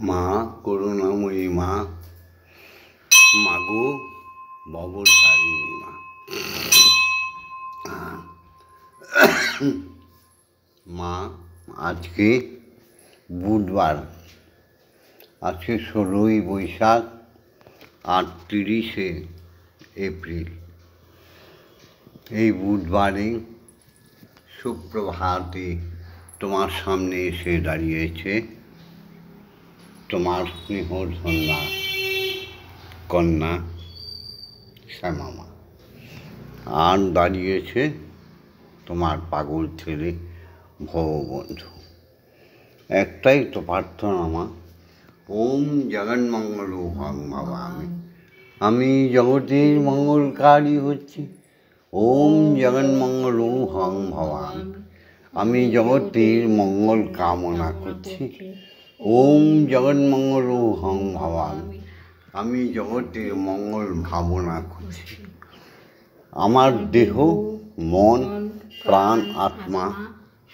মা করুণাময়ী মা, মাগো ভবতারিণী মা। মা, আজকে বুধবার, আজকে 16ই বৈশাখ আর 30শে এপ্রিল। এই বুধবারে সুপ্রভাতে তোমার সামনে এসে দাঁড়িয়েছে তোমার স্নেহধন্যা কন্যা শ্যামা, আর দাঁড়িয়েছে তোমার পাগল ছেলে ভববন্ধু। একটাই তো প্রার্থনা মা, ওম জগন্মঙ্গল হং ভবামি, আমি জগতের মঙ্গলকারী হচ্ছি। ওম জগন্মঙ্গল হং ভবামি, আমি জগতের মঙ্গল কামনা করছি। ওম জগন্মঙ্গল হং ভবামি, আমি জগতের মঙ্গল ভাবনা করছি। আমার দেহ, মন, প্রাণ, আত্মা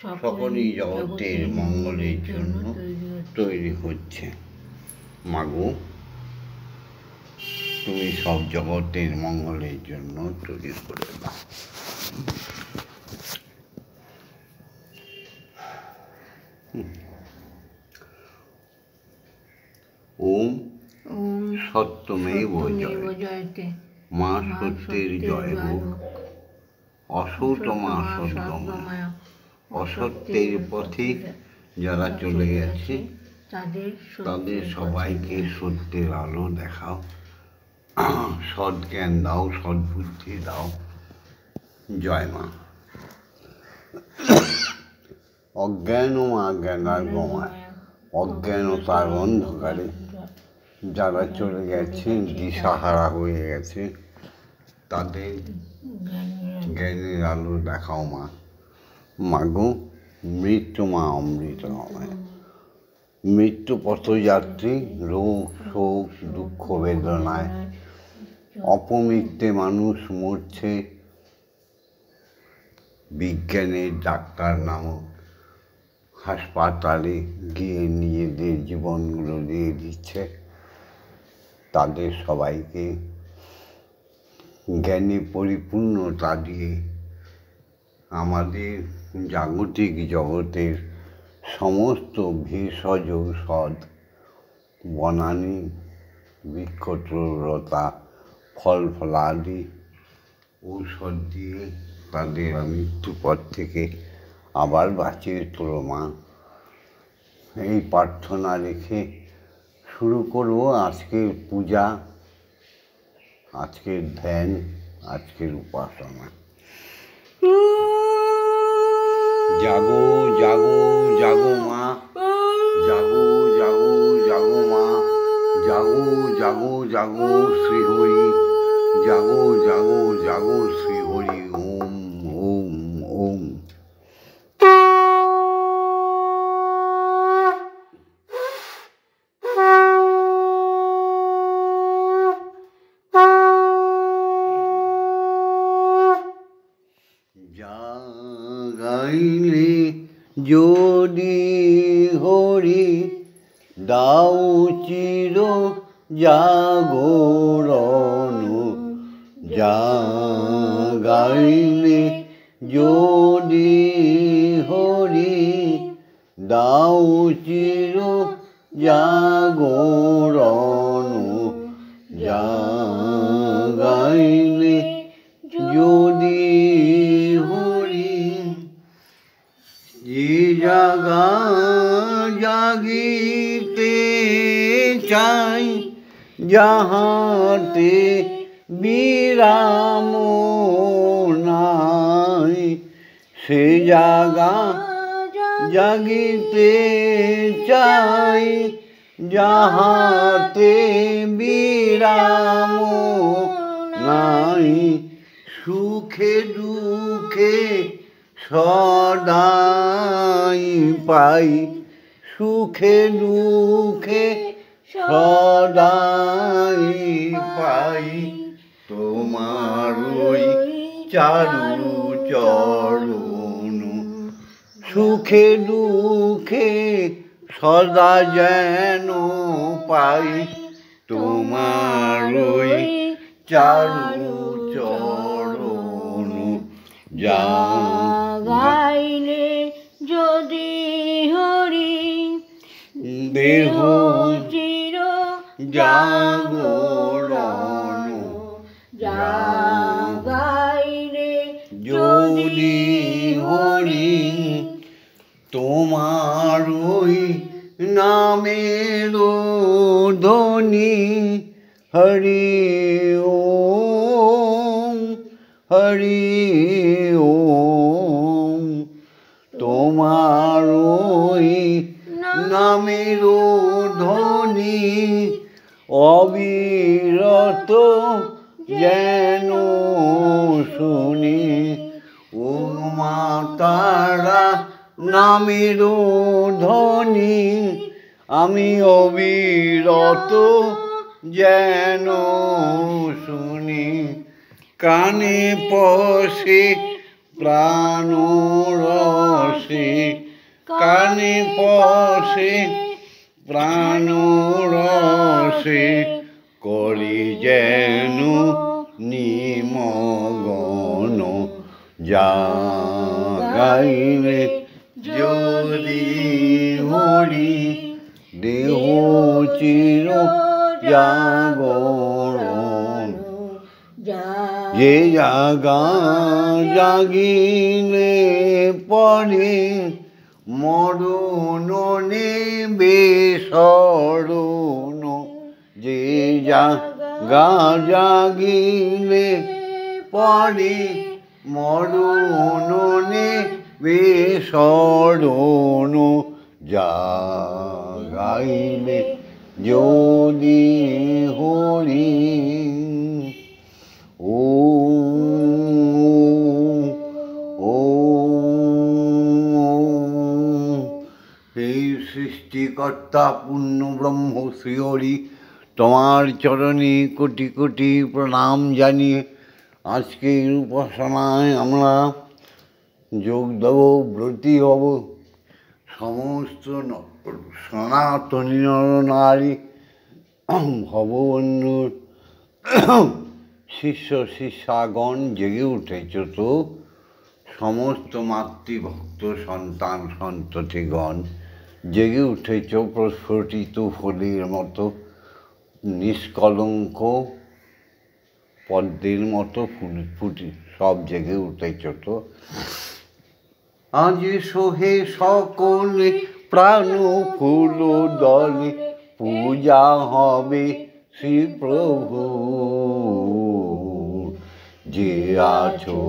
সকলই জগতের মঙ্গলের জন্য তৈরি হচ্ছে। মাগো, তুমি সব জগতের মঙ্গলের জন্য তৈরি করে দাও। ওম সত্যমেব জয়তে, মা সত্যের জয় হোক। অসতমা সদ্গময়, অসত্যের পথে যারা চলে গেছে তাদের সবাইকে সত্যের আলো দেখাও। সৎ জ্ঞান দাও, সদ্বুদ্ধি দাও। জয় মা। অজ্ঞান ও অজ্ঞানার গমায়, অজ্ঞানতার অন্ধকারে যারা চলে গেছে, দিশাহারা হয়ে গেছে, তাদের জ্ঞানের আলো দেখাও মা। মাগো, মৃত্যু মা অমৃতময়, মৃত্যু পথযাত্রী রোগ শোক দুঃখ বেদনায় অপমৃত্যে মানুষ মরছে, বিজ্ঞানের ডাক্তার নামক হাসপাতালে গিয়ে নিজেদের জীবনগুলো দিয়ে দিচ্ছে। তাদের সবাইকে জ্ঞানে পরিপূর্ণতা দিয়ে আমাদের জাগতিক জগতের সমস্ত ভেষজ ঔষধ, বনানী, বৃক্ষতরুলতা, ফল ফলাদি ঔষধ দিয়ে তাদের মৃত্যুপথ থেকে আবার বাঁচিয়ে তোলো মা। এই প্রার্থনা রেখে শুরু করব আজকের পূজা, আজকের ধ্যান, আজকের উপাসনা। জাগো জাগো জাগো মা, জাগো জাগো জাগো মা, জাগো জাগো জাগো শ্রীহরি, জাগো জাগো জাগো শ্রীহরি। ওম ওম ওম। জাগাইলে যদি হরি দাও চির জাগরণ, জাগাইলে যদি হরি দাও চির জাগরণ, জাগাইলে যদি হরি, যে জাগা জাগিতে চাই যাহাতে বিরাম নাই, সে জাগা জাগিতে চাই যাহাতে বিরাম নাই, সুখে দুঃখে সদাই পাই, সুখে দুঃখে সদাই পাই, তোমার ওই চারু চরণ। সুখে দুঃখে সদা যেন পাই তোমারই চারু চরণ যা গাইলে যদি হরি দেহ চির জাগরণ গাইলে যদি হরি তোমারই নামের ধ্বনি হরি ওম হরি ওম তোমারই নামের ধ্বনি অবিরত যেন শুনি ও মা তারা নামের ধ্বনি আমি অবিরত যেন শুনি কানে পশে প্রাণ রসে কানে পশে প্রাণ রসে করি যেন নিমগন যা গাইলে যদি হরি দেহ চির জাগরণ যে জাগা জাগিলে পরে মরণ নেবে শরণ যে জাগা জাগিলে পরে মরণ নেবে শরণ যা গাইলে যদি হরি ও এই সৃষ্টিকর্তা পূর্ণ ব্রহ্ম শ্রীহরি তোমার চরণে কোটি কোটি প্রণাম জানিয়ে আজকের উপাসনায় আমরা যোগ দেব, ব্রতী হব। সমস্ত সনাতনী নরনারী ভববন্ধুর শিষ্য শিষ্যাগণ জেগে উঠেছ তো, সমস্ত মাতৃভক্ত সন্তান সন্ততিগণ জেগে উঠেছ প্রস্ফুটিত ফুলের মতো, নিষ্কলঙ্ক পদ্মের মতো ফুটি সব জেগে উঠেছ তো। আজ সোহে সকলে প্রাণ ফুল দলে পূজা হবে শ্রী প্রভু। যে আছো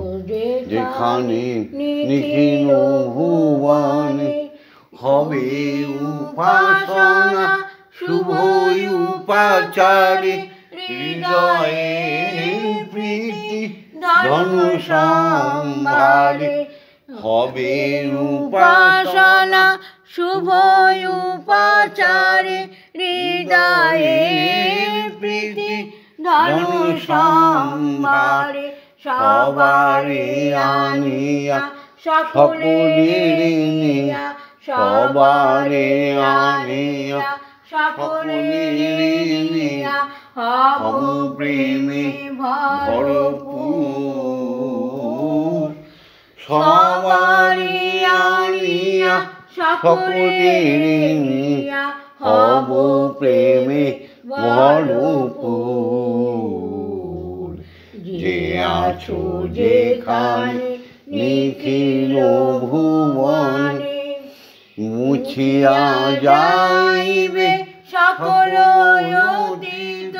যেখানে নিখিল ভুবনে হবে উপাসনা শুভ উপাচারে হৃদয়ে প্রীতি ধন সম্ভারে হবে উপাসনা শুভ উপাচারে হৃদয়ে প্রীতি ধন সম্ভারে সবারে আনিয়া সকলের নিয়া সবারে আনিয়া সকলের নিয়া হব প্রেমে ভরপুর। সবারে আনিয়া সকলের নিয়া হব প্রেমে ভরপুর। যে আছো যেখানে নিখিল ভুবনে মুছিয়া যাইবে সকল অতীত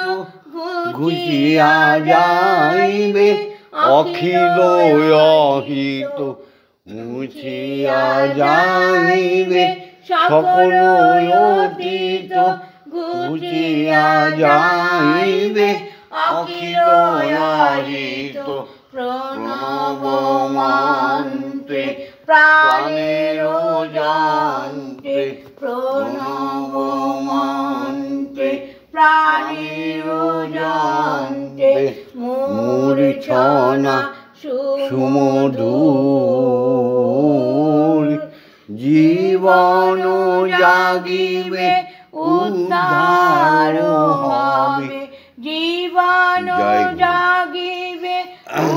ঘুচিয়া যাইবে অখিল অহিত মুছিয়া যাইবে সকল অতীত ঘুচিয়া যাইবে অখিল অহিত প্রণব মন্ত্রে প্রাণের যন্ত্রে প্রণব মন্ত্রে প্রাণের যন্ত্রে মূর্ছনা সুমধুর জীব জীবন জাগিবে উদ্ধার হবে, জীবন জাগিবে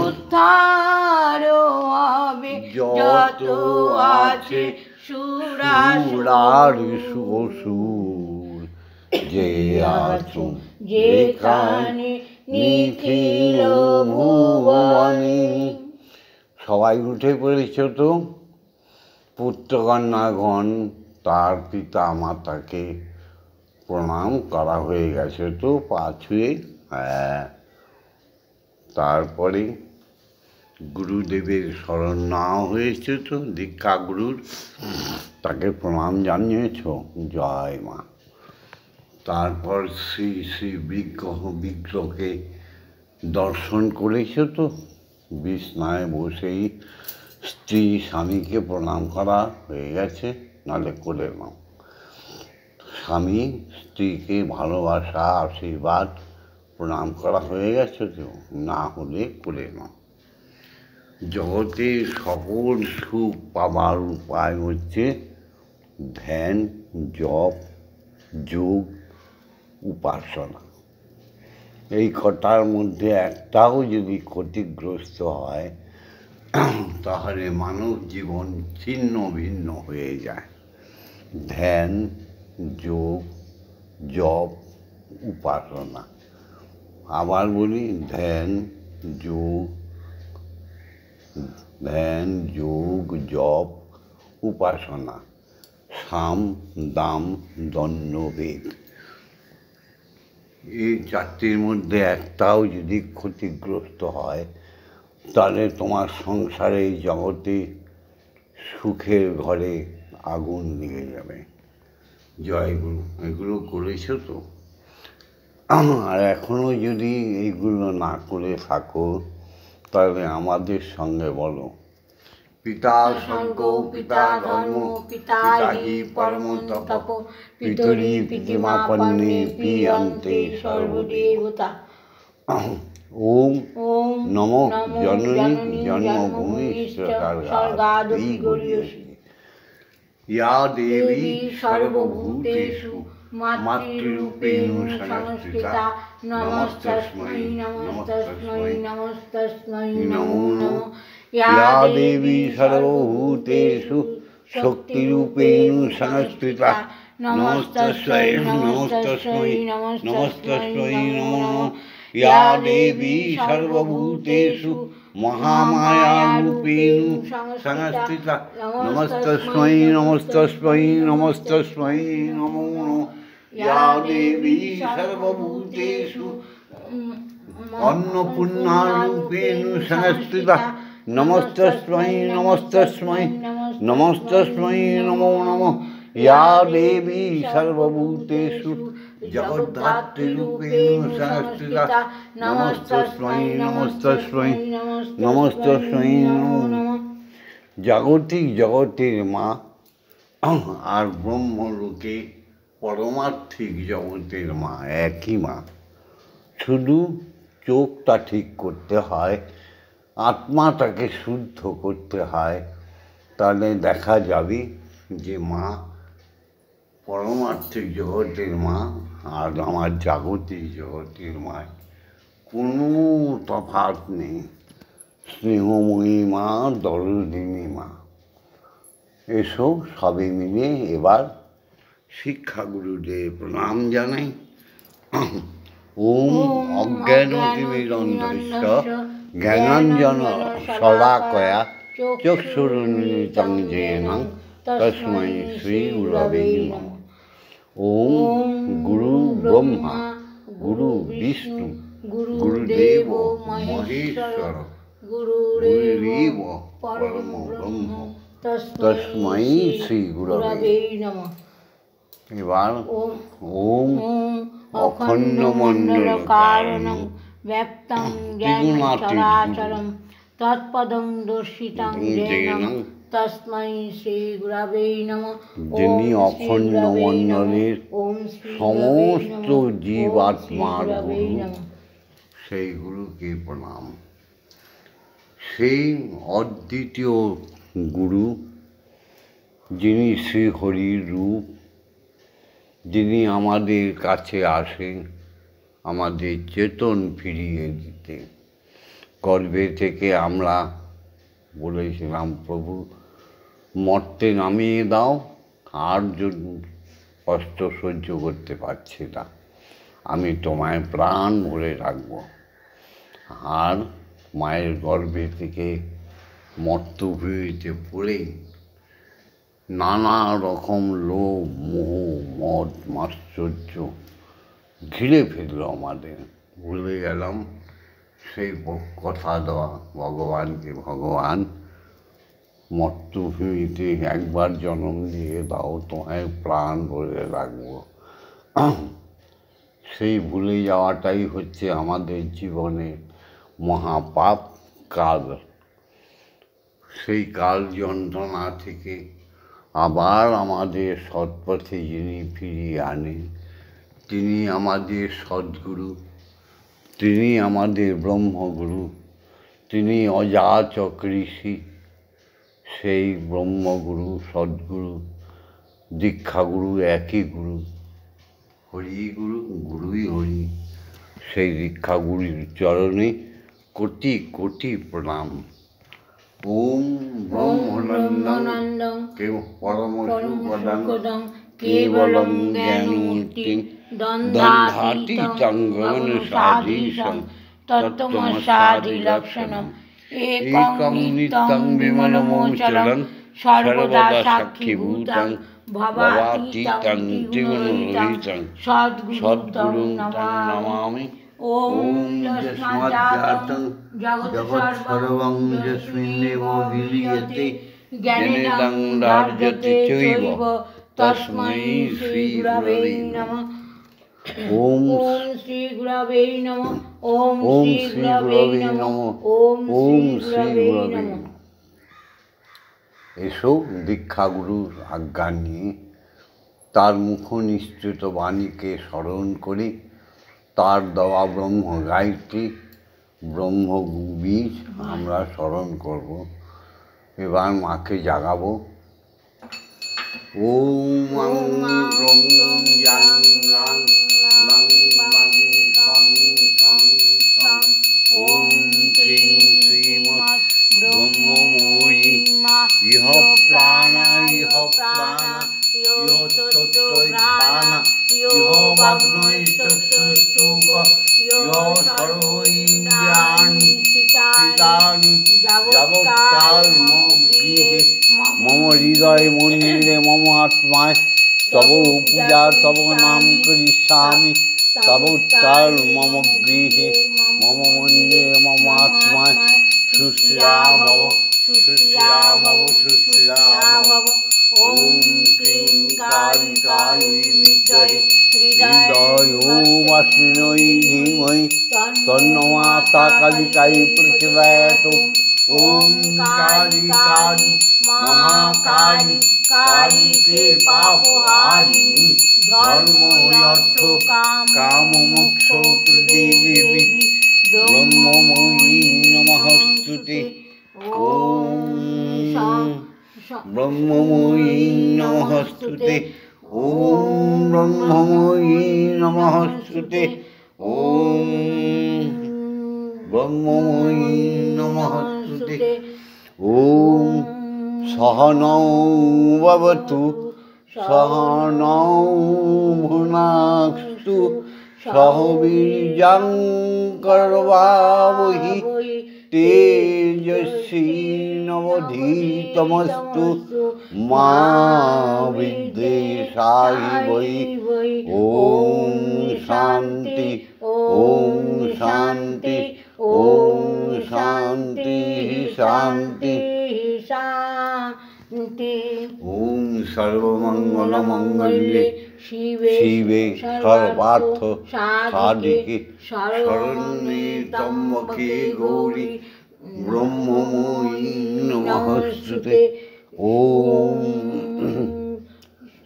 উদ্ধার হবে, যত আছে সুরার অসুর, যে আছো যেখানে নিখিল ভুবনে। সবাই উঠে পড়েছ তো? পুত্রকন্যাগণ তার পিতা মাতাকে প্রণাম করা হয়ে গেছে তো পা ছুঁয়ে? হ্যাঁ। তারপরে গুরুদেবের শরণ নেওয়া হয়েছে তো, দীক্ষা গুরুর, তাকে প্রণাম জানিয়েছ? জয় মা। তারপর শ্রী শ্রী বিগ্রহকে দর্শন করেছ তো? বিছনায় বসেই স্ত্রী স্বামীকে প্রণাম করা হয়ে গেছে? নাহলে করে নাও। স্বামী স্ত্রীকে ভালোবাসা আশীর্বাদ প্রণাম করা হয়ে গেছে তো? না হলে করে নাও। জগতে সকল সুখ পাবার উপায় হচ্ছে ধ্যান, জপ, যোগ, উপাসনা। এই কটার মধ্যে একটাও যদি ক্ষতিগ্রস্ত হয় তাহলে মানব জীবন ছিন্ন ভিন্ন হয়ে যায়। ধ্যান, যোগ, জপ, উপাসনা। আবার বলি, ধ্যান, যোগ, জপ, উপাসনা। সাম, দাম, দণ্ড, ভেদ। এই চারটির মধ্যে একটাও যদি ক্ষতিগ্রস্ত হয় তাহলে তোমার সংসারে এই জগতে সুখের ঘরে আগুন লেগে যাবে। জয় গুরু। এগুলো করেছ তো? আর এখনও যদি এইগুলো না করে থাকো তাহলে আমাদের সঙ্গে বলো, পিতা স্বর্গ, পিতা ধর্ম, পিতা হি পরম তপ, পিতরি পিতিমাপন্নে পিয়ন্তে সর্বদেবতা। ওম নমো জননী জন্মভূমি স্বর্গাদপি গরীয়সী। ইয়া দেবী সর্বভূতেষু মাতৃরূপেণ সংস্থিতা, নমস্তস্मै নমস্তস্मै নমস্তস্मै নমো নমঃ। ইয়া দেবী সর্বভূতেষু শক্তিরূপেণ সংস্থিতা, নমস্তস্मै নমস্তস্मै নমস্তস্मै নমো নমঃ। ইয়া দেবী সর্বভূতেষু মহামায়ারূপেণ সংস্থিতা, নমস্তস্मै নমস্তস্मै নমস্তস্मै নমো নমঃ। ইয়া দেবী সর্বভূতেষু অন্নপূর্ণারূপেণ সংস্থিতা, নমস্তস্मै নমস্তস্मै নমস্তস্मै নমো নমঃ। ইয়া দেবী সর্বভূতেষু জগদ্ধাত্রীরূপেণ সংস্থিতা, নমস্তস্मै নমস্তস্मै নমস্তস্मै নমো নমঃ। জাগতিক জগতের মা আর ব্রহ্মলোকে পরমার্থিক জগতের মা একই মা। শুধু চোখটা ঠিক করতে হয়, আত্মাটাকে শুদ্ধ করতে হয়, তাহলে দেখা যাবে যে মা পরমার্থিক জগতের মা আর আমার জাগতিক জগতের মা কোনো তফাৎ নেই। স্নেহময়ী মা, দরদিনী মা। এসব সবই মিলে এবার শিক্ষাগুরুদের প্রণাম জানাই। ওম অজ্ঞানতিমিরন্ধস্য জ্ঞানাঞ্জন শলাকয়া চক্ষুরুন্মিলিতং येन তস্मै শ্রী গুরবে নমঃ। ওম গুরু ব্রহ্মা গুরু বিষ্ণু গুরুদেব মহেশ্বর গুরুরেব পরম ব্রহ্ম তস্मै শ্রী গুরবে নমঃ। এবার ওম অখণ্ডমণ্ডল কারণং ব্যক্তং জ্ঞান চরাচরং তৎপদং দর্শিতং যেন তস্मै শ্রী গুরবে নমঃ। যিনি অখণ্ড মণ্ডলের সমস্ত জীবাত্মার গুরু, সেই গুরুকে প্রণাম। সেই অদ্বিতীয় গুরু যিনি শ্রীহরির রূপ, যিনি আমাদের কাছে আসেন আমাদের চেতন ফিরিয়ে দিতে। গর্ভে থেকে আমরা বলেছিলাম, প্রভু মরতে নামিয়ে দাও, আর কষ্ট সহ্য করতে পারছি না, আমি তোমায় প্রাণ ভরে রাখবো। আর মায়ের গর্ভে থেকে মর্তভূমিতে পড়েই নানা রকম লোভ, মোহ, মদ, মাশ্চর্য ঘিরে ফেলল আমাদের। ভুলে গেলাম সেই কথা দেওয়া ভগবানকে, ভগবান মর্তভূমিতে একবার জন্ম দিয়ে দাও, তোমায় প্রাণ ভরে রাখবো। সেই ভুলে যাওয়াটাই হচ্ছে আমাদের জীবনের মহাপাপ কাল। সেই কাল যন্ত্রণা থেকে আবার আমাদের সৎপথে যিনি ফিরিয়ে আনেন, তিনি আমাদের সদ্গুরু, তিনি আমাদের ব্রহ্মগুরু, তিনি অযাচক ঋষি। সেই ব্রহ্মগুরু, সদ্গুরু, দীক্ষাগুরু একই গুরু, হরি গুরু, গুরুই হরি। সেই দীক্ষাগুরুর চরণে কোটি কোটি প্রণাম। ওম ব্রহ্মানন্দং পরম সুখদং কেবলং জ্ঞানমূর্তিং দন্ধাতীতং গগনসাধীশং তত্ত্বমস্যাদিলক্ষণম একং নিত্যং বিমলমোচলং সর্বদা সাক্ষীভূতং ভবাতীতং ত্রিগুণরহিতং সদ্গুরুং নমামি। ওম যস্মাজ্জাতং জগৎসর্বং যস্মিন্নেব বিলীয়তে জ্ঞানেদং রাজতে চৈব তস্मै শ্রী গুরবে নমঃ। ওম শ্রী গুরবে নমঃ। ওম শ্রী গুরবে নমঃ। ওম শ্রী গুরবে নমঃ। এসব দীক্ষাগুরুর আজ্ঞা নিয়ে তার মুখ নিঃসৃত বাণীকে স্মরণ করে তার দেওয়া ব্রহ্ম গায়ত্রী, ব্রহ্ম বীজ আমরা স্মরণ করব। এবার মাকে জাগাবো। ওম ব্রহ্মং জাং রাং লাং বাং সং সং সং। ওম ক্লিং শ্রীমৎ ব্রহ্মময়ী ইহ প্রাণা ইহ প্রাণা ইহ তত্ত্বৈ প্রাণা ইহ বাগ্নৈ চক্ষুঃ ইহ সর্বইন্দ্রিয়াণি চিতানি যাবৎকাল মম গৃহে মম হৃদয় মন্দিরে মম আত্মায় তব পূজা তব নাম করিষ্যামি তাবৎকাল মম গৃহে মম মন্দিরে মম আত্মায় সুস্থিরা ভব সুস্থিরা ভব সুস্থিরা ভব। ওম ক্লীং কালিকায় বিদ্মহে হৃদয়োমাশ্বিনী ধীমহি তন্নো মাতা কালিকায় প্রচোদয়াৎ। ওম কালী কালী মহাকালী কালীকে পাপহারিণী ধর্ম অর্থ কাম মোক্ষ প্রদে দেবী ব্রহ্মময়ী নমস্তুতে। ওম ব্রহ্মময়ী নমস্তুতে। ওম ব্রহ্মময়ী নমস্তুতে। ওম ব্রহ্মময়ী নমস্তুতে। ওম সহনৌ ভবতু সহনৌ ভুনাক্তু সহ বীর্যং কর্বাবহি তেজস্বিনাবধীতমস্তু মা বিদ্বেষায় বৈ। ওম শান্তি ওম শান্তি ওম শান্তি শান্তি শান্তি। ওম সর্বমঙ্গলমঙ্গলে শিবে সর্বার্থ সাধিকে শরণ্যে ত্র্যম্বকে গৌরী ব্রহ্মময়ী নমস্তুতে। ওম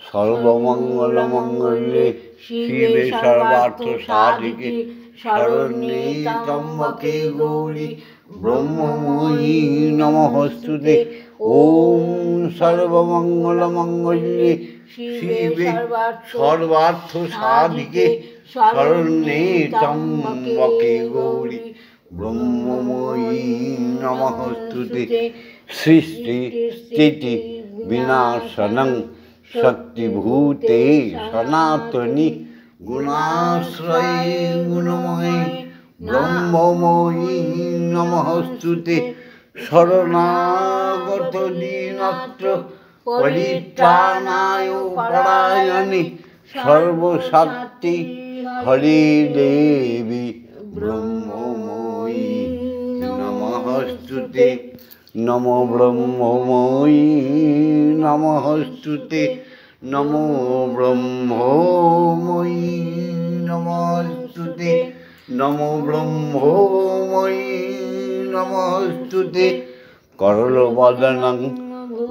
সর্বমঙ্গলমঙ্গলে শিবে সর্বার্থ সাধিকে शरण्ये त्र्यम्बके गौरी ब्रह्ममयी नमोस्तुते। ॐ सर्वमङ्गलमङ्गल्ये शिवे सर्वार्थसाधिके शरण्ये त्र्यम्बके गौरी ब्रह्ममयी नमोस्तुते। सृष्टि स्थिति विनाशनं शक्तिभूते सनातनी गुणाश्रये गुणमये ब्रह्ममयी नमोस्तुते। शरणागत दीनत्र परित्राणाय परायणे सर्वशक्ति हरे देवी ब्रह्ममयी नमोस्तुते। नमो ब्रह्ममयी नमोस्तुते। नमो ब्रह्ममयी नमोस्तुते। नमो ब्रह्ममयी नमोस्तुते। करलवदनं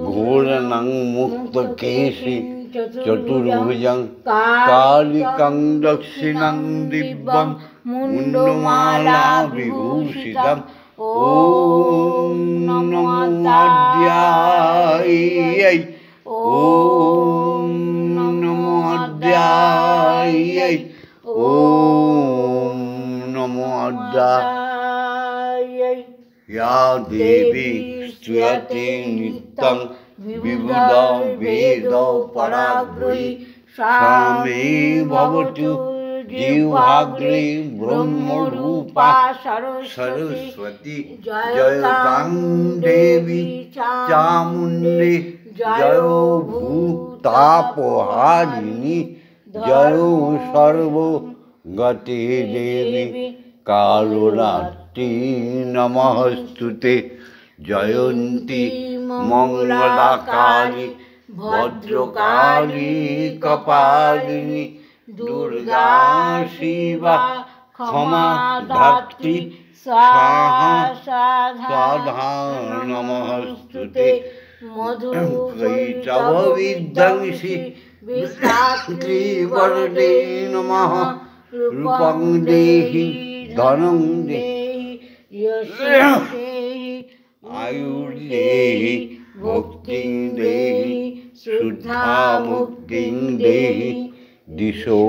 घोरनं मुक्तकेशी चतुर्भुजं कालिकं दक्षिणं दिव्यं मुण्डमाला विभूषितम्। ॐ नमो अद्यायै। ॐ नमो अद्यायै। ॐ नमो अद्यायै। या देवी स्तूयते नित्यं विबुधा वेद पराग्रही सा मे भवतु जिह्वाग्रे ब्रह्मरूपा सरस्वती। जयतां देवी चामुण्डे जय भूतापहारिणी जय सर्वगते देवी कालरात्रि नमोस्तुते। जयन्ती मंगलाकाली भद्रकाली कपालिनी दुर्गा शिवा क्षमा धात्री स्वाहा स्वाधा नमोस्तुते। कैतवविध्वंसी विधात्री वरदे नमः। रूपं देहि धनं देहि यशं देहि आयुर्देहि भुक्तिं देहि शुद्धा मुक्तिं देहि दिशो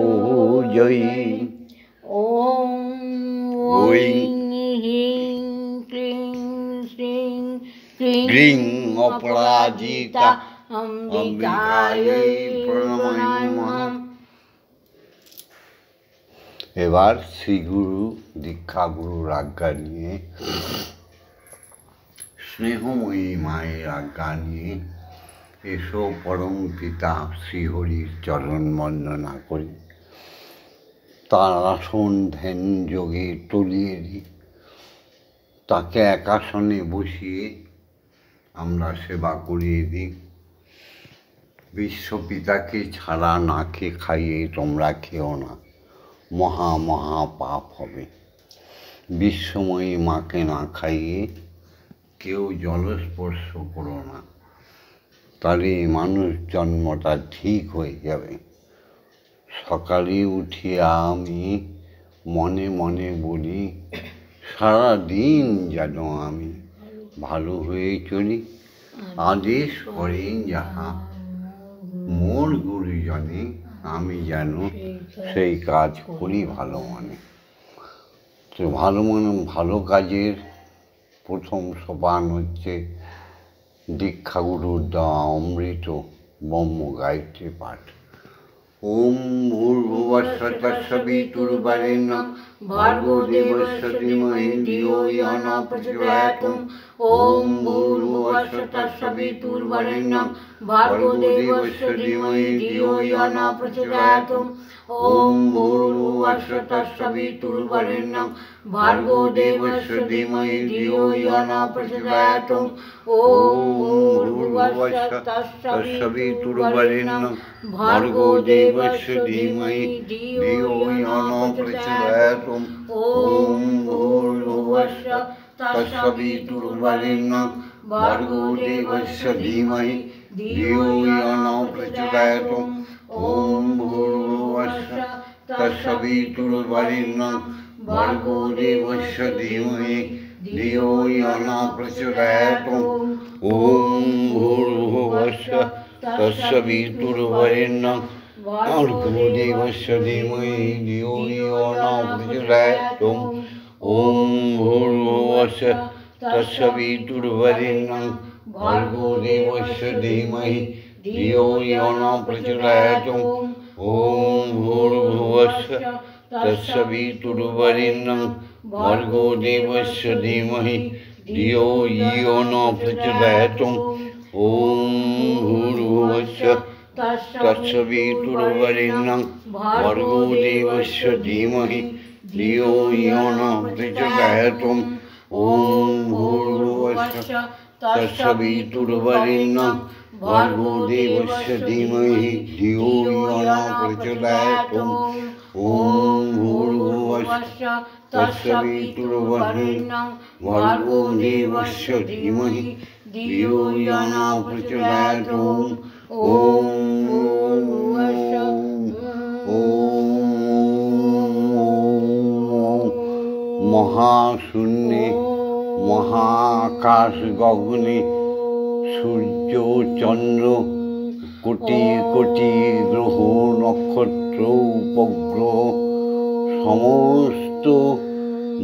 जयी। ॐ ह्रीं क्लीं श्रीं क्लीं अपराजिता अम्बिकायै প্রণাম। এবার শ্রীগুরু দীক্ষাগুরুর আজ্ঞা নিয়ে স্নেহময়ী মায়ের আজ্ঞা নিয়ে এসো পরম পিতা শ্রীহরির চরণ বন্দনা করি। তার আসন ধ্যান যোগে তলিয়ে দিই। তাকে এক আসনে বসিয়ে আমরা সেবা করিয়ে দিই। বিশ্বপিতাকে ছাড়া না খেয়ে খাইয়ে তোমরা খেও না, মহা মহা পাপ হবে। বিশ্বময়ী মাকে না খাইয়ে কেউ জলস্পর্শ করো না, তাহলে মানুষ জন্মটা ঠিক হয়ে যাবে। সকালে উঠিয়ে আমি মনে মনে বলি, সারাদিন যেন আমি ভালো হয়ে চলি। আদেশ করেন যাহা মোর গুরুজনে, আমি যেন সেই কাজ করি ভালো মনে। তো ভালো কাজের প্রথম সোপান হচ্ছে দীক্ষাগুরুর দেওয়া অমৃত ব্রহ্ম গায়ত্রী পাঠ। ওম ভূর্ভুবস্সঃ তৎসবিতুর্বরেণ্যং ভর্গো দেবস্য ধীমহি ধিয়ো ইয়ো ন প্রচোদয়াৎ। ওম ভূর্ভুবস্সঃ তৎসবিতুর্বরেণ্যং ভর্গো দেবস্য ধীমহি ধিয়ো ইয়ো ন প্রচোদয়াৎ। ওম ভূর্ভুবস্সঃ তৎসবিতুর্বরেণ্যং ভর্গো দেবস্য ধীমহি ধিয়ো ইয়ো ন প্রচোদয়াৎ। ওম ভূর্ভুবস্সঃ তৎসবিতুর্বরেণ্যং ভর্গো দেবস্য ধীমহি ধিয়ো ইয়ো ন প্রচোদয়াৎ। ওম ভূর্ভুবস্সঃ তৎসবিতুর্বরেণ্যং ভর্গো দেবস্য ধীমহি ধিয়ো ইয়ো ন প্রচোদয়াৎ। ওম ভূর্ভুবস্সঃ তৎসবিতুর্বরেণ্যং भर्गो देवस्य धीमहि धियो यो न प्रचोदयात् ॐ भूर्भुवस्सुः तत्सवितुर्वरेण्यं भर्गो देवस्य धीमहि धियो यो न प्रचोदयात् ॐ भूर्भुवस्सुः तत्सवितुर्वरेण्यं भर्गो देवस्य धीमहि धियो यो न प्रचोदयात् ॐ भूर्भुवस्सुः तत्सवितुर्वरेण्यं भर्गो देवस्य धीमहि धियो यो न प्रचोदयात् ॐ भूर्भुवस्सुः तत्सवितुर्वरेण्यं भर्गो देवस्य धीमहि धियो यो न प्रचोदयात् ॐ भूर्भुवस्सुः तत्सवितुर्वरेण्यं भर्गो देवस्य धीमहि धियो यो न प्रचोदयात् ॐ भूर्भुवस्सुः तत्सवितुर्वरेण्यं भर्गो देवस्य धीमहि धियो यो न प्रचोदयात् महाशून्ये महाकाश गगने सूर्य चंद्र कोटि कोटि ग्रह नक्षत्र उपग्रह समस्त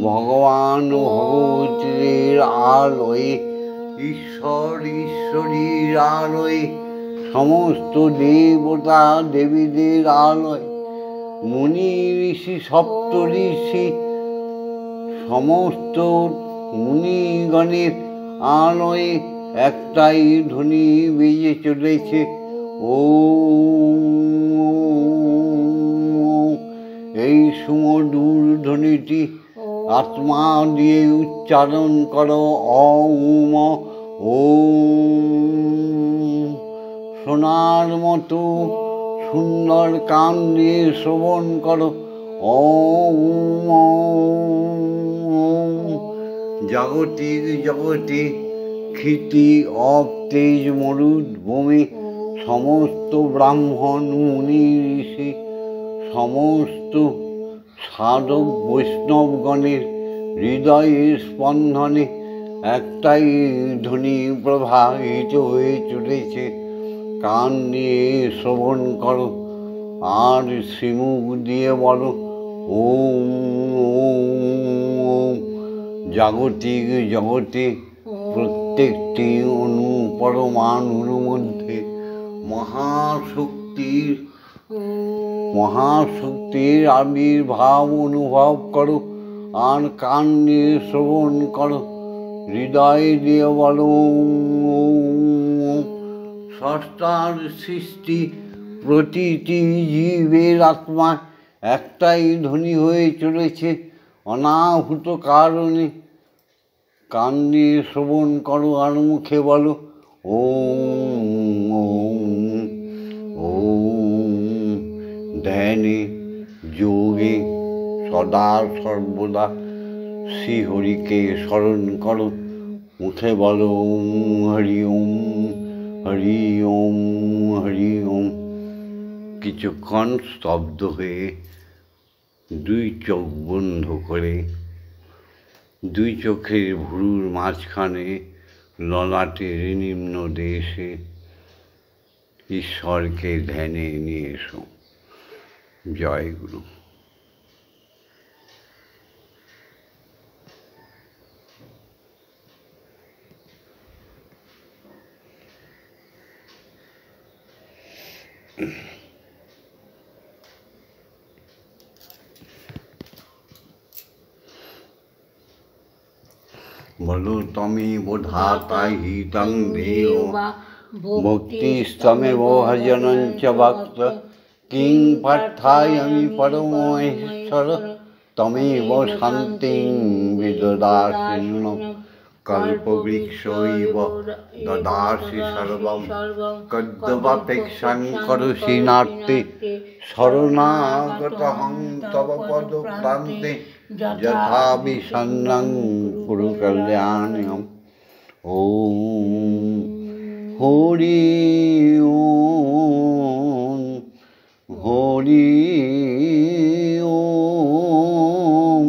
भगवान भगवतीर आलोय ईश्वर ईश्वरीर आलोय समस्त देवता देवीदेर आलोय मुनि ऋषि सप्त ऋषि समस्त मुनिगणेर आलोय एकटाई ध्वनि बेजे चलेছে ও এই সুমধুর ধ্বনিটি आत्मा दिए उच्चारण करो ओम ओम सोनार मतो सुंदर कान दिए श्रवण करो ओम जागतिक जगते ক্ষিতি অব তেজ মরুদ্ভূমি সমস্ত ব্রাহ্মণ মুনি ঋষি সমস্ত সাধক বৈষ্ণবগণের হৃদয়ের স্পন্দনে একটাই ধ্বনি প্রবাহিত হয়ে চলেছে। কান নিয়ে শ্রবণ করো আর শ্রীমুখ দিয়ে বলো ওম ওম। জাগতিক জগতে প্রত্যেকটি অণু পরমাণুর মধ্যে মহাশক্তির আবির্ভাব অনুভব করো আর কান দিয়ে শ্রবণ করো হৃদয় দিয়ে বলো স্রষ্টার সৃষ্টি প্রতিটি জীবের আত্মা একটাই ধ্বনি হয়ে চলেছে অনাহুত কারণে। কান দিয়ে শ্রবণ করো আর মুখে বলো ওম ওম ওম। ধ্যানে যোগে সদা সর্বদা শ্রীহরিকে স্মরণ করো মুখে বলো ওম হরি ওম হরি ওম হরি ওম। কিছুক্ষণ স্তব্ধ হয়ে দুই চোখ বন্ধ করে দুই চোখের ভুরুর মাঝখানে ললাটের নিম্ন দেশে ঈশ্বরকে ধ্যানে নিয়ে এসো। জয় গুরু। বলো তমি বোধাতা হিতং দেও ভক্তিস্তমেব ভজনঞ্চ ভক্ত কিং পার্থায়ামি পরমেশ্বর তমেব শান্তিং বিদদাসি নূনম কল্পবৃক্ষ ইব দদাসি সর্বম কদ্যবাপেক্ষাং করোষি নার্তে শরণাগতহং তব পদপ্রান্তে যথা বিসন্নং কুরু কল্যাণম। ওম হরি ওম হরি ওম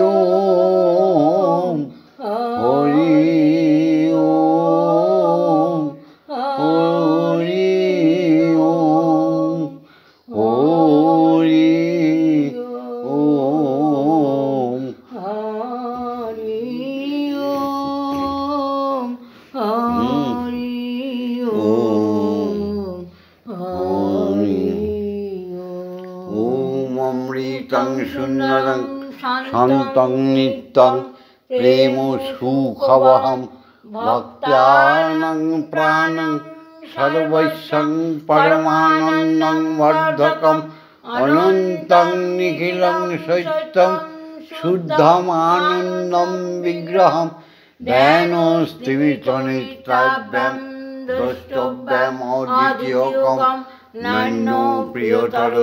ওম হরি ওম হরি ওম হরি ওম হরি ওম হরি ওম হরি ওম অমৃতং সুন্দরং শান্তং নিত্যং প্রেম সুখবহম ভক্তানাং প্রাণং সর্বস্বং পরমানন্দং বর্ধকম অনন্তং নিখিলং সত্যং শুদ্ধমানন্দম বিগ্রহম ধ্যানস্তিবিতনিত্রাভ্যাম দ্রষ্টব্যাম অদ্বিতীয়কম নৈনো প্রিয়তর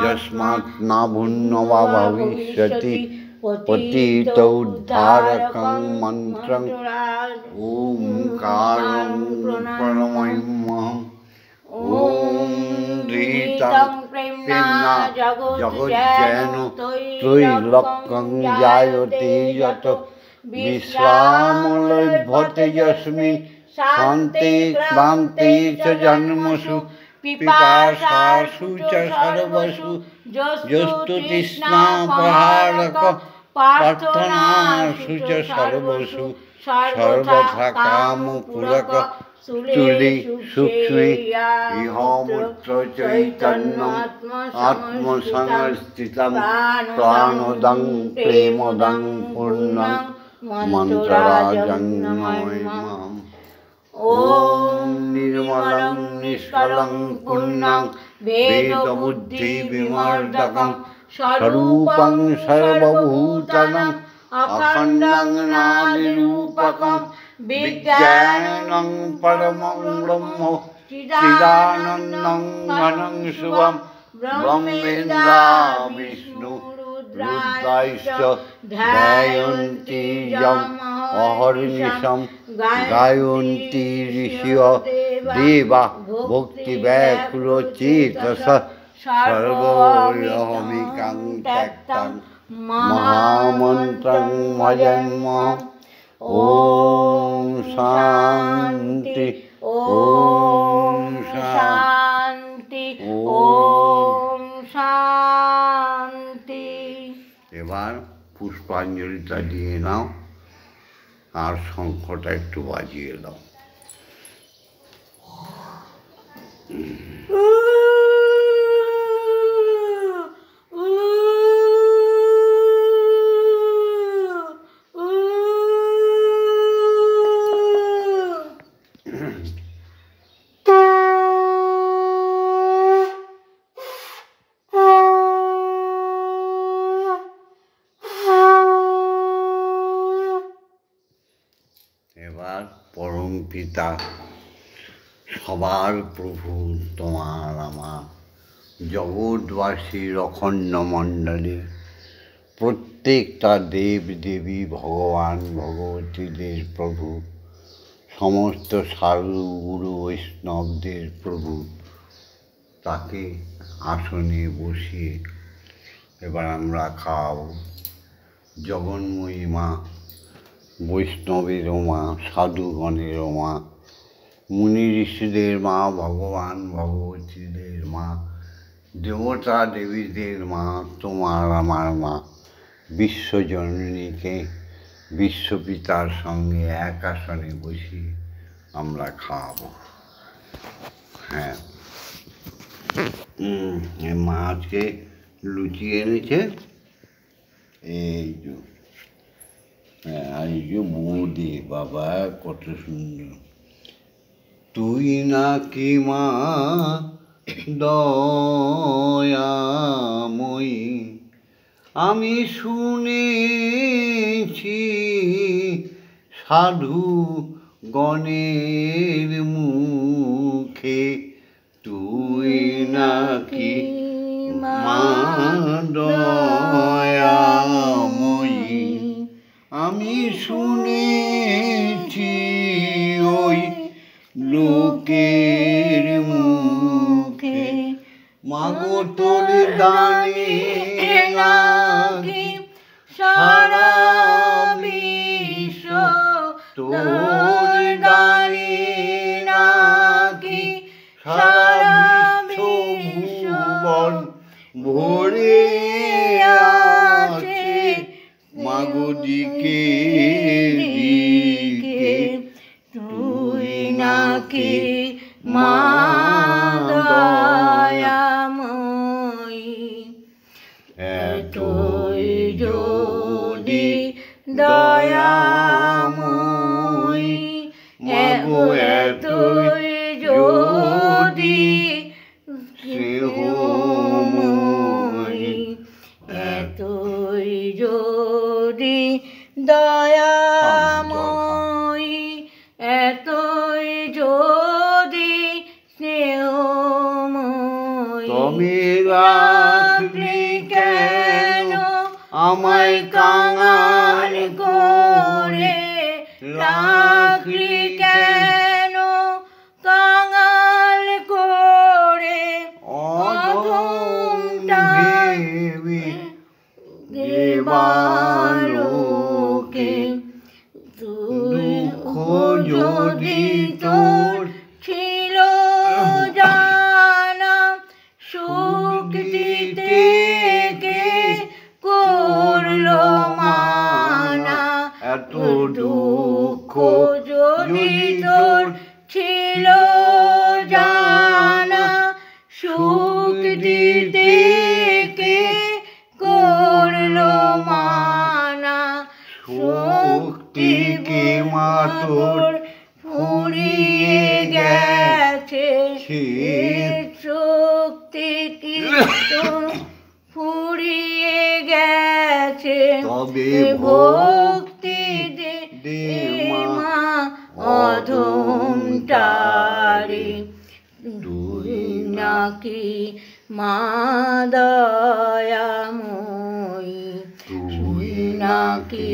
যস্মাৎ না ভুন্নবা ভবিষ্যতি পতিত উদ্ধারকং মন্ত্রং ওঙ্কারং প্রণময়মহম ওম ধৃতং প্রেম্না জগজ্জৈন ত্রৈলোক্যং জায়তে যত বিশ্রামলভ্যতে যস্মিন শান্তি ক্লান্তি চ জন্মসু পিপাসাসু চ সর্বসু যস্তু তৃষ্ণাপহারক প্রার্থনাসু চ সর্বসু সর্বথা কামপূরক স্থূলি সূক্ষ্মে ইহমূত্র চৈতন্যম আত্মসংস্থিতম প্রাণোদং প্রেমোদং পূর্ণং মন্ত্ররাজং নমাম্যহম ওম নির্মলং নিষ্কলং পূর্ণং বেদবুদ্ধি বিমর্দকং স্বরূপং সর্বভূতানাং অখণ্ডং নানিরূপকং বিজ্ঞানং পরমং ব্রহ্ম চিদানন্দং ঘনং শুভম ব্রহ্মেন্দ্রা বিষ্ণু রুদ্রাশ্চ ধ্যায়ন্তি যম অহর্নিশম গায়ন্তি ঋষিয় দেবা ভক্তি ব্যাকুল চেতস সর্বহমিকাং ত্যক্তং মহামন্ত্রং ভজন্মহম ওম শান্তি ওম শান্তি ওম শান্তি। এবার পুষ্পাঞ্জলিটা দিয়ে নাও আর শঙ্খটা একটু বাজিয়ে দাও। এবার পরম পিতা সবার প্রভু তোমার আমার জগৎবাসীর অখণ্ড মণ্ডলী প্রত্যেকটা দেব দেবী ভগবান ভগবতীদের প্রভু সমস্ত সাধু গুরু বৈষ্ণবদের প্রভু তাকে আসনে বসিয়ে এবার আমরা খাওয়াবো। জগন্ময়ী মা, বৈষ্ণবেরও মা, সাধুগণেরও মা, মুনি ঋষিদের মা, ভগবান ভগবতীদের মা, দেবতা দেবীদের মা, তোমার আমার মা বিশ্বজননীকে বিশ্বপিতার সঙ্গে এক আসনে বসিয়ে আমরা খাওয়াবো। হ্যাঁ, মা আজকে লুচি এনেছে, এই যে এই যে বৌদি, বাবা কত সুন্দর। তুই নাকি মা দয়াময়ী, আমি শুনেছি সাধু গণের মুখে, তুই নাকি মা দয়াময়ী, আমি শুনেছি ওই লোকের মুখে, মাগো তোর দানে না নাকি সারা বিশ্ব তোর গানে নাকি সারা বিশ্ব ভরে আছে মাগো দিকে দিকে তুই নাকি মা দয়াময়ী এতই যদি দয়াময়ী মাগো এতই যদি স্নেহময়ী এতই যদি দয়াময়ী এতই যদি স্নেহময়ী তুমি রাখলি কেন আমায় কাঙাল করে রাখলি কেন কাঙাল করে অধমটা ভেবে দেবালোকে দুঃখ যদি তোর ছিল জানা সুখ দিতে কে করলো মানা এত দুঃখ যদি তোর ছিল জানা সুখ দিতে কে করলো মানা শক্তি কে মা তোর ফুরিয়ে গেছে শক্তি কি তোর ফুরিয়ে গেছে তবে ভক্তি দে দে মা মা অধমটারে তুই নাকি মা দয়াময়ী তুই নাকি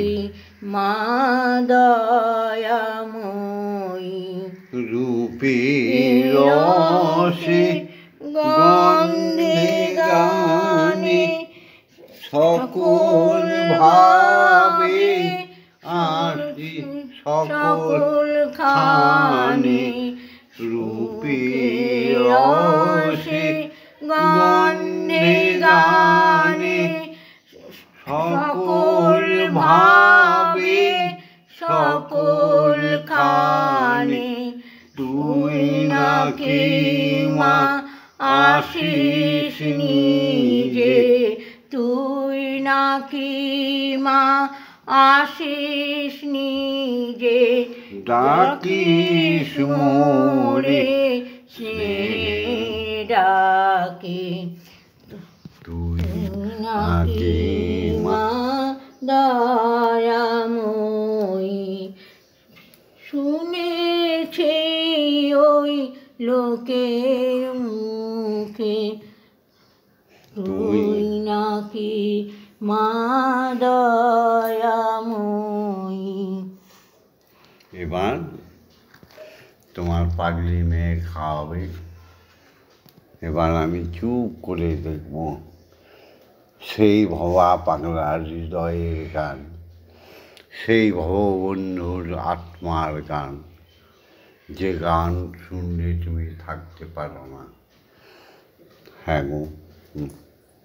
মা দয়াময়ী রূপে রসে গন্ধে গানে সকল ভাবে আসি সকল খানে রূপে রসে গন্ধে গানে সকল ভাবে সকল খানে তুই নাকি মা আশিস নিজে তুই নাকি মা আশিস নিজে ডাকিস মোরে স্নেহে ডাকে তুই নাকি মা দয়াময়ী শুনেছি ওই লোকের মুখে তুই নাকি মা দয়াময়ী এবার তোমার পাগলি মেয়ে খাওয়াবে এবার আমি চুপ করে দেখব সেই ভবা পাগলার হৃদয়ের গান সেই ভববন্ধুর আত্মার গান যে গান শুনলে তুমি থাকতে পারো না হ্যাঁ গো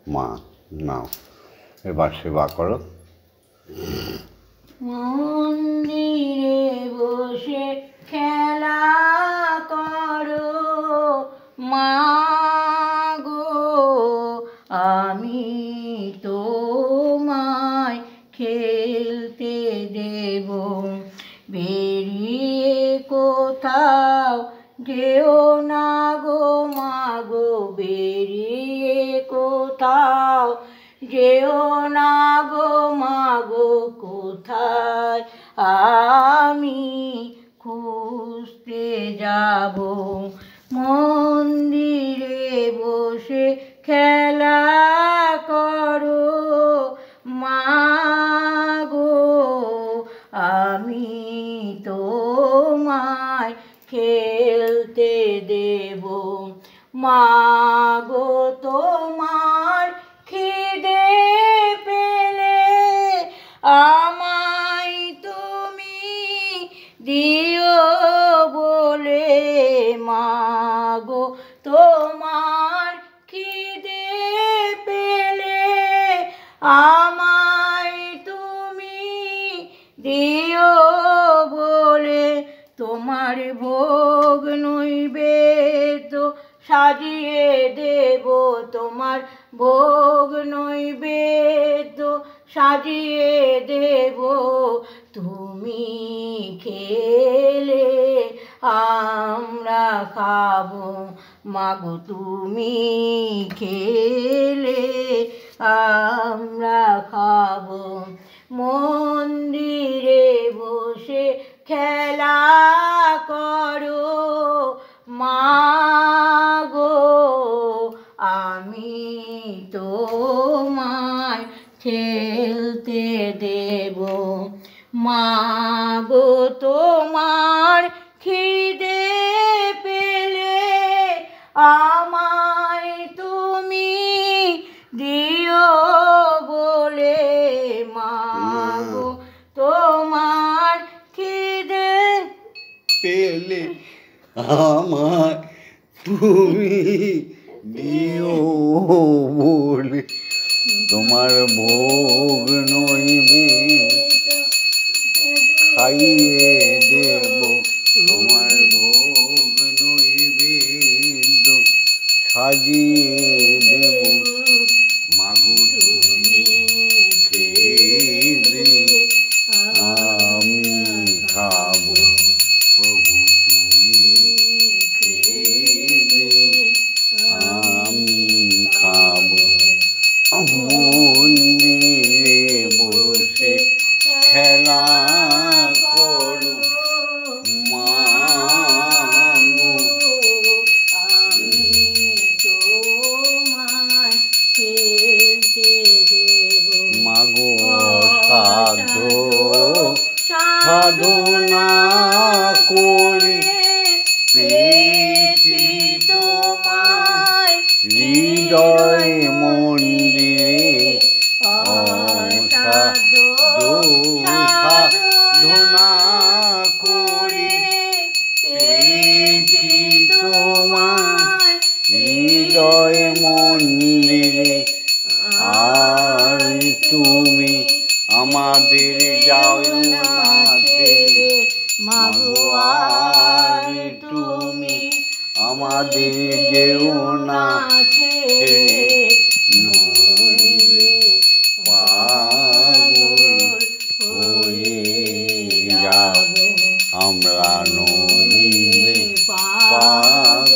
মা নাও এবার সেবা করো মন্দিরে বসে খেলা করো মা গো আমি তোমায় খেলতে দেব বেরিয়ে কোথাও যেও না গো মা গো বেরিয়ে কোথাও যেও না গো মা গো কোথায় আমি খুঁজতে যাব মন্দিরে বসে খেলা করো মা গো আমি তোমায় খেলতে দেব মা গো তোমার খিদে পেলে তোমার ভোগ নৈবেদ্য সাজিয়ে দেব, তুমি খেলে আমরা খাবো, মাগো তুমি খেলে আমরা খাবো। মন্দিরে বসে খেলা করো মাগো, আমি তোমায় খেলতে দেব, মাগো তোমার খিদে পেলে আমায় তুমি দিও বলে, মাগো তোমার খিদে পেলে আমায় তুমি দিও বলে, তোমার ভোগ নৈবেদ্য খাইয়ে দেব, তোমার ভোগ নৈবেদ্য সাজিয়ে দেব, মাগো তুমি খেলে আমি খাবো, প্রভু তুমি খেলে আমি খাবো। মন্দিরে বসে খেলা করো মাগো, আমি তোমায় খেলতে দেব, মাগো সাধ সাধনা করে পেয়েছি তোমায় হৃদয় মন্দিরে, সাধনা করে পেয়েছি তোমায় হৃদয় মন্দিরে। আর তুমি আমাদের যাও না ছেড়ে, মাগো আর তুমি আমাদের যেও না ছেড়ে, নইলে পাগল হয়ে যাব আমরা, নইলে পাগল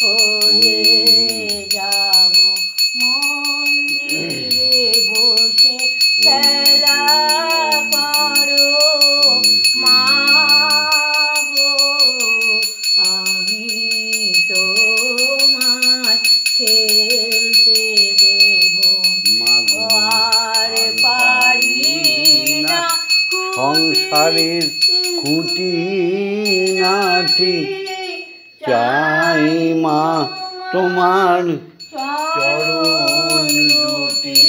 হয়ে যাব। মন্দিরে বসে খেলা করো মাগো, আমি তোমায় খেলতে দেব, মাগো আর পারি না সংসারের খুঁটি নাটি, চাই মা তোমার চরণ দুটি,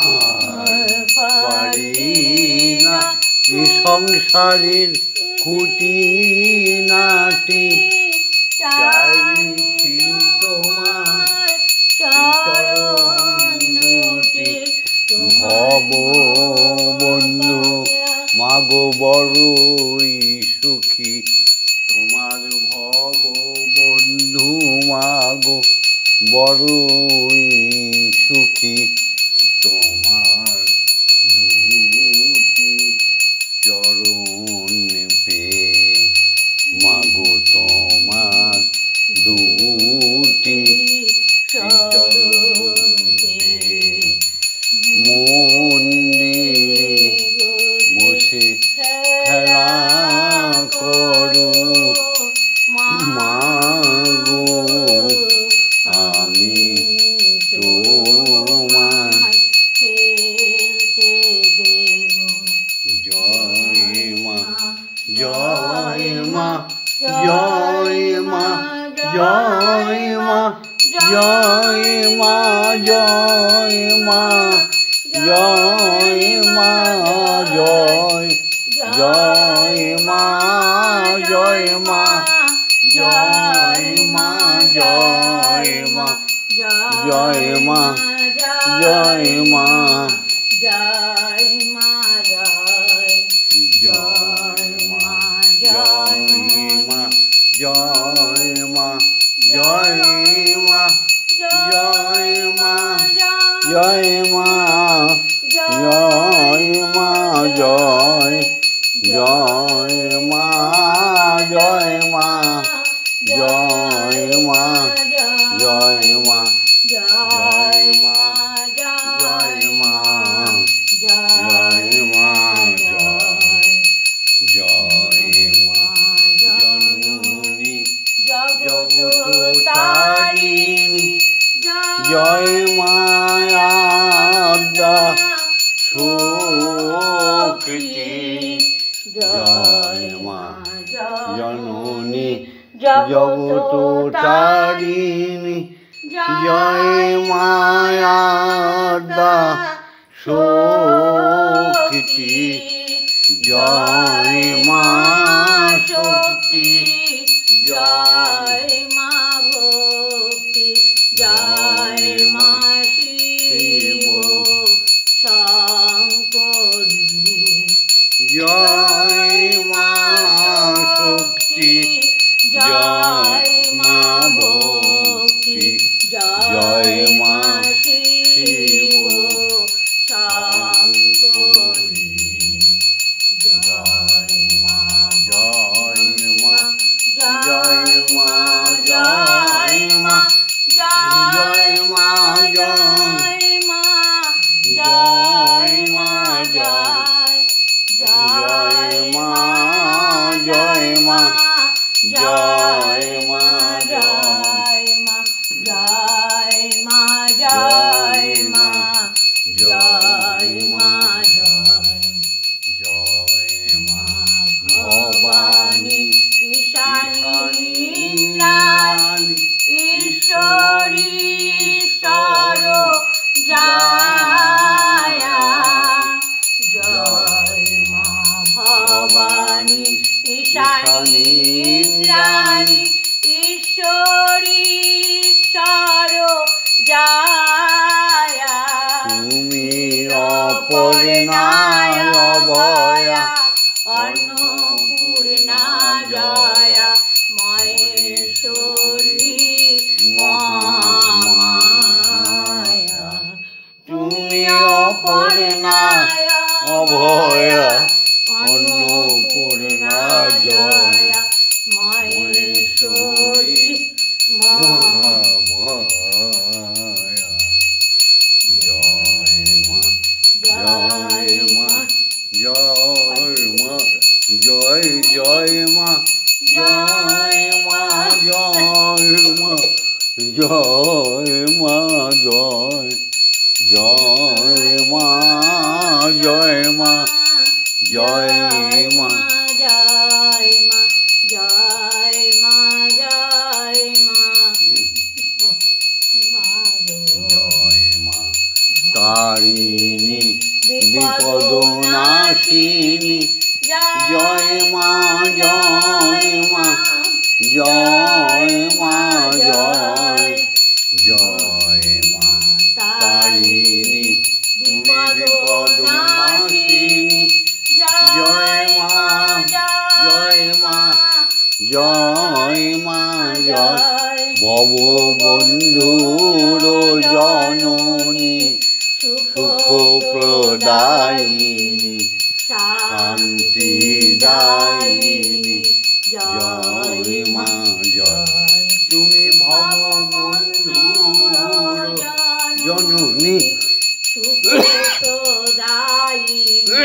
আর পারি না এ সংসারের খুঁটি নাটি, চাইছি তোমার চরণ দুটি। ভব বন্ধু মাগো বড়ই সুখী, তোমার ভব বন্ধু মাগো বড়ই সুখী, তোমার দুটি চরণ পেয়ে, মাগো তোমার দুটি চরণ পেয়ে। মন্দিরে বসে খেলা করো মাগো, আমি তোমায় খেলতে দেব, জয় মা জয় মা জয় মা জয় মা জয় মা জয় মা জয় মা জয় জয় মা জয় মা জয় মা জয় মা জয় মা জয় মা জয় মা জয় জয় মা জয় মা জয় মা জয় মা জয় জয় মা জয় মা জয় জয় মা জয় মা জয় মা জয় মা জয় মা জয় মা জয় মা জয় মা জননী জগৎতারিণী জয় মায়াদ্যা শক্তি জয় মা জননী জগৎতারিণী জয় মায়াদ্যা শক্তি জয় মা শক্তি জয় মা ভক্তি জয় মা শিব শঙ্করী জয় মা শক্তি জয় মা ভক্তি জয় মা শিব শঙ্করী জয় মা জয় মা জয় মা জয় মা জয় মা জয় মা জয় মা জয় মা জয় মা জয় মা জয় মা জয় মা জয় মা জয় মা জয় মা ভবানী ঈশানী নারী ঈশ্বরী সরোজায়া জয় মা ভবানী ঈশানী রানী ঈশ্বরী সরোজায়া তুমি অপর্ণায় অভয়া অন্নপূর্ণা জয়া মহেশ্বরী মহামায়া তুমি অপর্ণায় অভয়া অন্নপূর্ণা জয়া মহেশ্বরী মহামায়া জয় মা জয় মা জয় মা জয় জয় মা জয় মা জয় মা জয় মা জয় জয় মা জয় মা জয় মা জয় মা জয় মা জয় মা জয় মা তারিণী বিপদনাশিনী জয় মা জয় মা জয় মা জয় জয় মা তারিণী বিপদনাশিনী জয় মা জয় মা জয় মা জয় ভববন্ধুর জননী সুখ প্রদায়িনী শান্তিদায়িনী জয় মা জয় তুমি ভববন্ধুর জননী সুখ প্রদায়িনী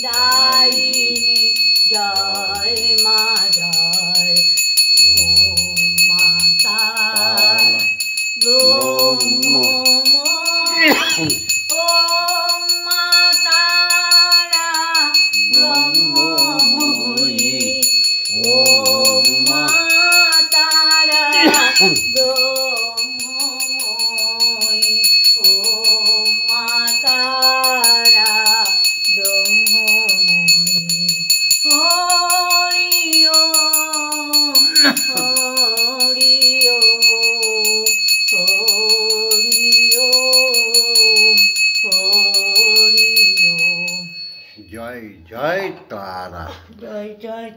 শান্তিদায়িনী জয় মা জয় ওম মাতা ব্রহ্মময়ী ওম মাতারা ব্রহ্মময়ী ওম মাতারা ব্রহ্মময়ী ওম মাতারা ব্রহ্মময়ী হরি ওম হরি ওম হরি ওম হরি ওম জয় জয় তারা জয় জয়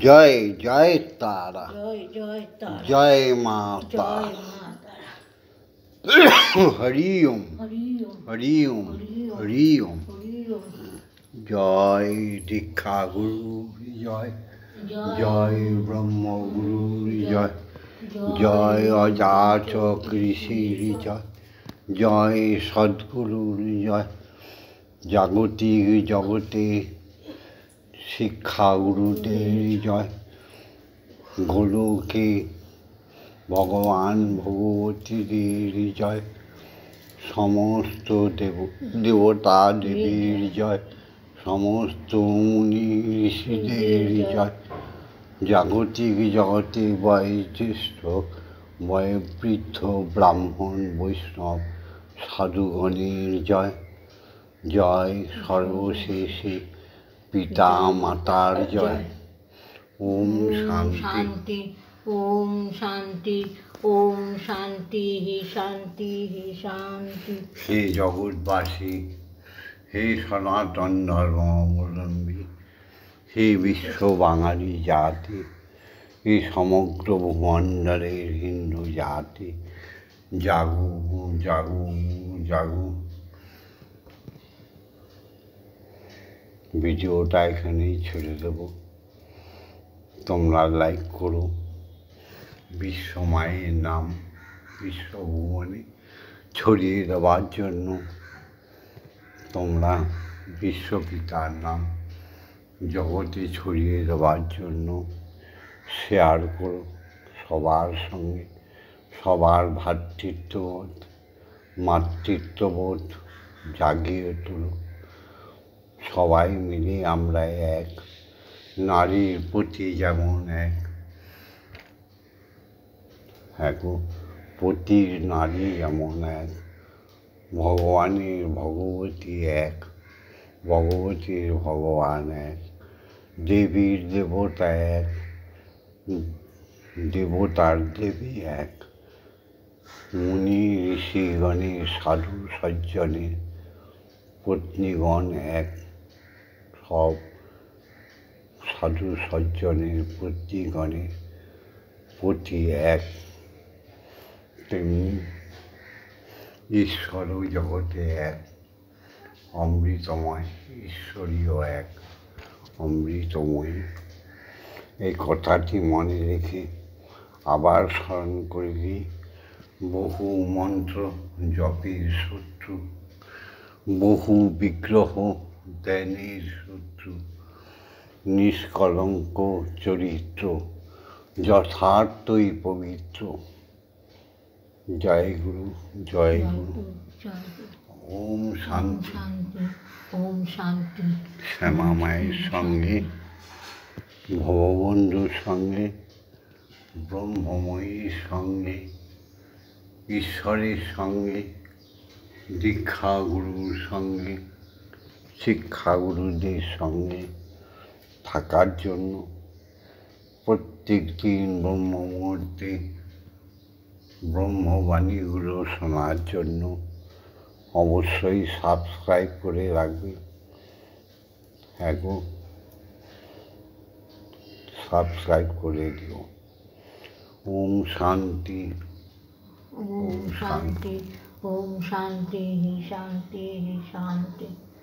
জয় জয় তারা জয় জয় তারা জয় মা তারা। হরি ওম হরি ওম হরি ওম হরি ওম হরি ওম। হরি ওম। জয় দীক্ষা গুরু জয়, জয় ব্রহ্মগুরু জয়, জয় অজাত কৃষির জয়, জয় সদ্গুরুর জয়, জাগতিক জগতে শিক্ষা গুরুদের জয়, গোলকে ভগবান ভগবতীদের জয়, সমস্ত দেবতা দেবীর জয়, সমস্ত মুনি ঋষিদের জয়, জাগতিক জগতে বয়োজ্যেষ্ঠ বয়োবৃদ্ধ ব্রাহ্মণ বৈষ্ণব সাধুগণের জয়, জয় সর্বশেষে পিতা মাতার জয়। ওম শান্তি। ওম শান্তি। ওম শান্তি শান্তি শান্তি। হে জগৎবাসী, হে সনাতন ধর্মাবলম্বী, হে বিশ্ব বাঙালি জাতি, হে সমগ্র ভূমণ্ডলের হিন্দু জাতি, জাগো জাগো জাগো। ভিডিওটা এখানেই ছেড়ে দেব, তোমরা লাইক করো। বিশ্ব মায়ের নাম বিশ্বভুবনে ছড়িয়ে দেওয়ার জন্য তোমরা বিশ্বপিতার নাম জগতে ছড়িয়ে দেওয়ার জন্য শেয়ার করো সবার সঙ্গে। সবার ভ্রাতৃত্ববোধ মাতৃত্ববোধ জাগিয়ে তোলো। সবাই মিলে আমরা এক, নারীর প্রতি যেমন এক, প্রতি নারী যেমন এক, ভগবানের ভগবতী এক, ভগবতীর ভগবান এক, দেবীর দেবতা এক, দেবতার দেবী এক, মুনি ঋষিগণের সাধু সজ্জনের পত্নীগণ এক, সব সাধু সজ্জনের পত্নীগণের প্রতি এক, তেমনি ঈশ্বরও জগতে এক, অমৃতময় ঈশ্বরীয় এক, অমৃতময়। এই কথাটি মনে রেখে আবার স্মরণ করে দিই, বহু মন্ত্র জপের শত্রু, বহু বিগ্রহ ধ্যানের শত্রু, নিষ্কলঙ্ক চরিত্র যথার্থই পবিত্র। জয় গুরু, জয় গুরু। ওম শান্তি। ওম শান্তি। শ্যামা মায়ের সঙ্গে, ভববন্ধুর সঙ্গে, ব্রহ্মময়ীর সঙ্গে, ঈশ্বরের সঙ্গে, দীক্ষাগুরুর সঙ্গে, শিক্ষাগুরুদের সঙ্গে থাকার জন্য, প্রত্যেক দিন ব্রহ্ম মুহূর্তে ব্রহ্মবাণীগুলো শোনার জন্য অবশ্যই সাবস্ক্রাইব করে রাখবে। সাবস্ক্রাইব করে দিও। ওম শান্তি। ওম শান্তি। ওম শান্তি শান্তি শান্তি।